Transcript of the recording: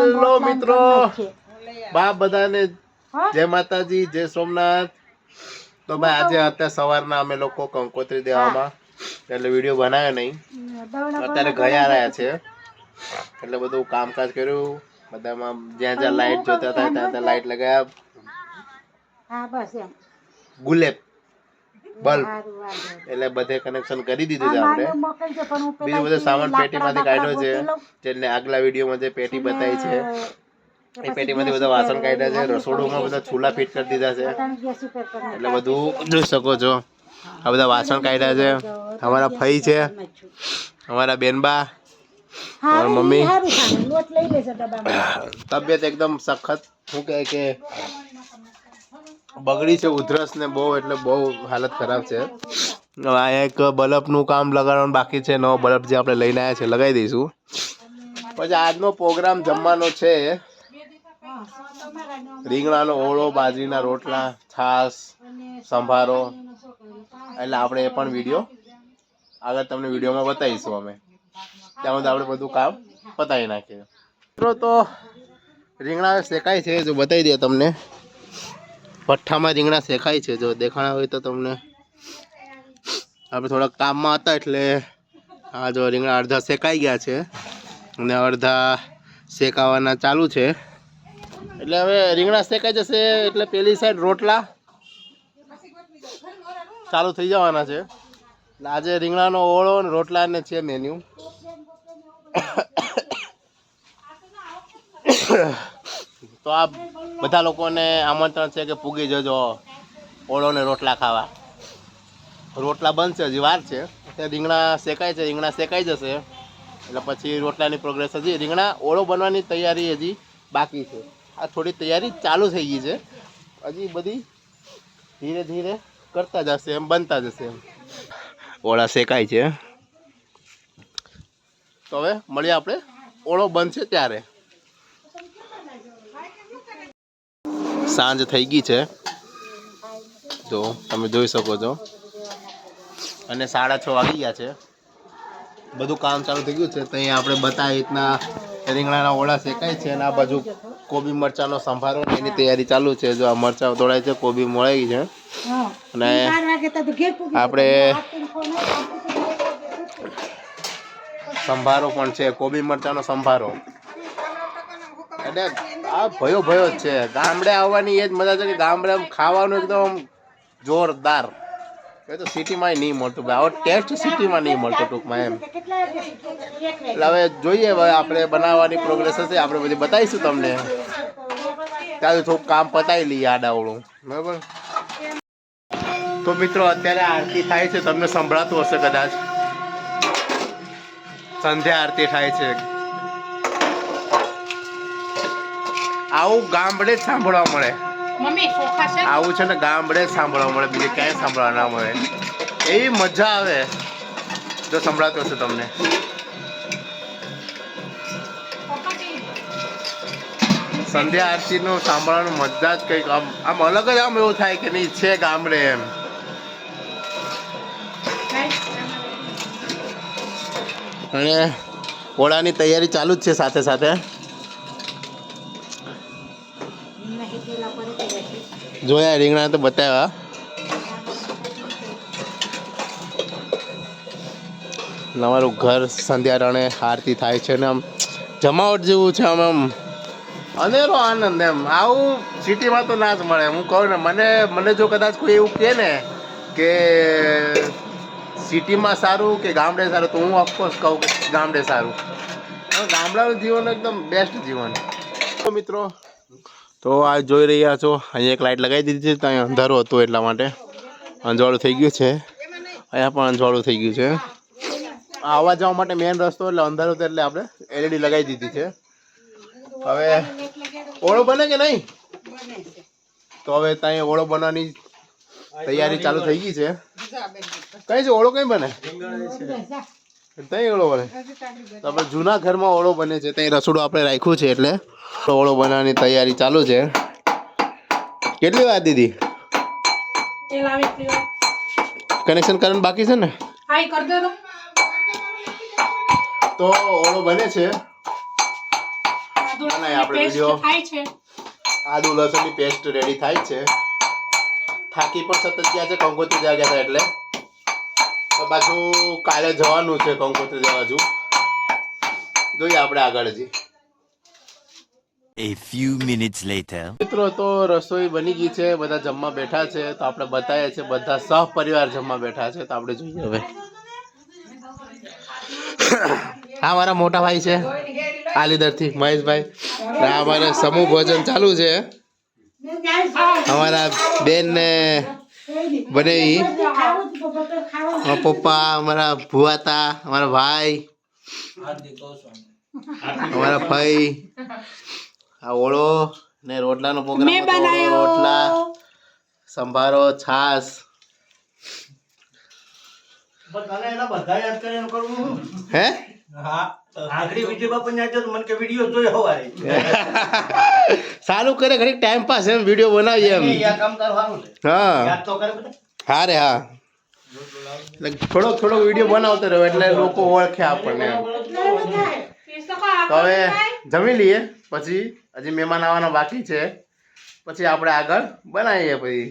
Hello મિત્રો, બાપ બધાને જય માતાજી, જય સોમનાથ. તો ભાઈ આજે અત્યારે સવારના અમે લોકો કંકોત્રી દેવામાં એટલે વિડીયો બનાવ્યો નહીં. અત્યારે ગયા રહ્યા છે એટલે બધું કામકાજ કર્યું. બધામાં જ્યાં જ્યાં લાઈટ જોતા હતા ત્યાં ત્યાં લાઈટ લગાવ્યા. ગુલેબ બલ્બ એટલે બધે કનેક્શન કરી દીધું છે આપણે. બીજું બધું સામાન પેટીમાંથી કાઢ્યો છે. જેને આગલા વિડીયોમાં જે પેટી બતાવી છે એ પેટીમાંથી બધા વાસણ કાઢ્યા છે. રસોડુંમાં બધા ચૂલા ફિટ કરી દીધા છે એટલે બધું જોઈ શકો છો. આ બધા વાસણ કાઢ્યા છે. અમારા ફઈ છે, અમારા બેનબા, અમારા મમ્મી. તબિયત એકદમ સખત શું કહે કે બગડી છે, ઉધરસ ને બહુ એટલે બહુ હાલત ખરાબ છે. આ એક બલ્બનું કામ લગાડવાનું બાકી છે. નવો બલ્બ જે આપણે લઈને આવ્યા છે લગાવી દઈશું. પછી આજનો પ્રોગ્રામ જમવાનો છે રીંગણાનો ઓળો, બાજરીના રોટલા, છાશ, સંભારો. એટલે આપણે એ પણ વિડીયો આગળ તમને વિડીયોમાં બતાવીશું અમે. ત્યાં સુધી આપણે બધું કામ પતાવી નાખીએ. મિત્રો તો રીંગણા શેકાય છે, જો બતાવી દઈએ તમને. ભઠ્ઠામાં રીંગણા શેકાય છે, જો દેખાણા હોય તો તમને. આપણે થોડાક કામમાં હતા એટલે આ જો રીંગણા અડધા શેકાઈ ગયા છે અને અડધા શેકાવાના ચાલુ છે. એટલે હવે રીંગણા શેકાઈ જશે એટલે પેલી સાઈડ રોટલા ચાલુ થઈ જવાના છે. એટલે આજે રીંગણાનો ઓળો અને રોટલા ને છે મેન્યુ. તો આ બધા લોકોને આમંત્રણ છે કે પૂગી જજો ઓળો ને રોટલા ખાવા. રોટલા બનશે, હજી વાર છે. ત્યાં રીંગણા શેકાય છે, રીંગણા શેકાઈ જશે એટલે પછી રોટલાની પ્રોગ્રેસ. હજી રીંગણા ઓળો બનવાની તૈયારી હજી બાકી છે. આ થોડી તૈયારી ચાલુ થઈ ગઈ છે, હજી બધી ધીરે ધીરે કરતા જશે એમ, બનતા જશે એમ. ઓળા શેકાય છે. તો હવે મળીએ આપણે ઓળો બનશે ત્યારે. સાંજ થઈ ગઈ છે, જો તમે જોઈ શકો છો, અને 6:30 વાગી ગયા છે. બધું કામ ચાલુ થઈ ગયું છે. તો અહીંયા આપણે બતાવી રીતના રીંગણાના ઓળા શેકાય છે અને આ બાજુ કોબી મરચાંનો સંભારો એની તૈયારી ચાલુ છે. જો આ મરચાં તોડાય છે, કોબી મળાઈ છે અને આપણે સંભારો પણ છે, કોબી મરચાંનો સંભારો. એટલે આ ભયો જ છે. ગામડે આવવાની એ જ મજા છે કે ગામડે ખાવાનું એકદમ જોરદાર. એ તો સિટીમાં નહીં મળતું ભાઈ, આવો ટેસ્ટ સિટીમાં નહીં મળતો ટૂંકમાં એમ. એટલે હવે જોઈએ, હવે આપણે બનાવવાની પ્રોગ્રેસ હશે આપણે બધી બતાવીશું તમને. ત્યાં થોડુંક કામ પતાવી લઈએ આડાવડું, બરાબર. તો મિત્રો અત્યારે આરતી થાય છે, તમને સંભળાતું હશે કદાચ. સંધ્યા આરતી થાય છે. આવું ગામડે જ સાંભળવા મળે. આવું છે ને ગામડે જ સાંભળવા મળે, બીજે ક્યાંય સાંભળવા ના મળે. એવી મજા આવે જો સંભળાતું હશે તમને. સંધ્યા આરતી નું સાંભળવાનું મજા જ કંઈક આમ અલગ જ. આમ એવું થાય કે નહીં છે ગામડે એમ. અને ઓળાની તૈયારી ચાલુ જ છે સાથે સાથે. જોયા રીંગણા તો બતાવ્યા. અમારું ઘર સંધ્યારણે આરતી થાય છે ને આમ જમાવટ જેવું છે. આમ અનેરો આનંદ એમ. આવું સિટીમાં તો ના જ મળે. હું કહું ને, મને જો કદાચ કોઈ એવું કહે ને કે સિટીમાં સારું કે ગામડે સારું, તો હું ઓફકોર્સ કહું કે ગામડે સારું. ગામડાનું જીવન એકદમ બેસ્ટ જીવન. તો મિત્રો તો આ જોઈ રહ્યા છો, અહીંયા એક લાઇટ લગાવી દીધી છે. તો અહીંયા અંધારું હતું એટલા માટે અંજવાળું થઈ ગયું છે. અહીંયા પણ અંજવાળું થઈ ગયું છે. આવવા જવા માટે મેઇન રસ્તો એટલે અંધારું હતું એટલે આપણે એલઈડી લગાવી દીધી છે. હવે ઓળો બને કે નહીં? તો હવે ત્યાં ઓળો બનવાની તૈયારી ચાલુ થઈ ગઈ છે. કઈ છે ઓળો? કઈ બને? ત્યાં ઓળો બને. તો આપણે જૂના ઘરમાં ઓળો બને છે. ત્યાં રસોડું આપણે રાખ્યું છે એટલે ઓળો બનાવવાની તૈયારી ચાલુ છે. કેટલી વાર દીધી? કનેક્શન કરવાનું બાકી છે ને? તો ઓળો બને છે. બનાવીએ આપણે વિડીયો. આદુ લસણની પેસ્ટ રેડી થાય છે. થાકી પણ સતત ગયા છે, કંકોત્રી જવા ગયા હતા એટલે. તો પાછું કાલે જવાનું છે કંકોત્રી જવા હજુ. જોઈએ આપણે આગળ હજી. A few minutes later. મિત્રો તો રસોઈ બની ગઈ છે, બધા જમવા બેઠા છે. તો આપણે બતાવીએ છીએ બધા સહપરિવાર જમવા બેઠા છે. તો આપણે જોઈએ હવે. હા મારા મોટા ભાઈ છે આલીદરથી મહેશભાઈ. આ અમારે સમૂહ ભોજન ચાલુ છે. અમારા બેન ને બનેવી, અમારા પપ્પા, અમારા ભુવાતા, અમારા ભાઈ, અમારા ભાઈ. આ ઓળો ને રોટલાનો પ્રોગ્રામ હતો. રોટલા, સંભારો, છાસ. હે સારું કરે ઘડીક ટાઈમ પાસ એમ વિડીયો બનાવીએ એમ. હા હા રે હા, થોડોક વિડીયો બનાવતો રહ્યો એટલે લોકો ઓળખે આપણને. તો હવે જમી લઈએ, પછી હજી મહેમાન આવવાના બાકી છે, પછી આપણે આગળ બનાવીએ પછી.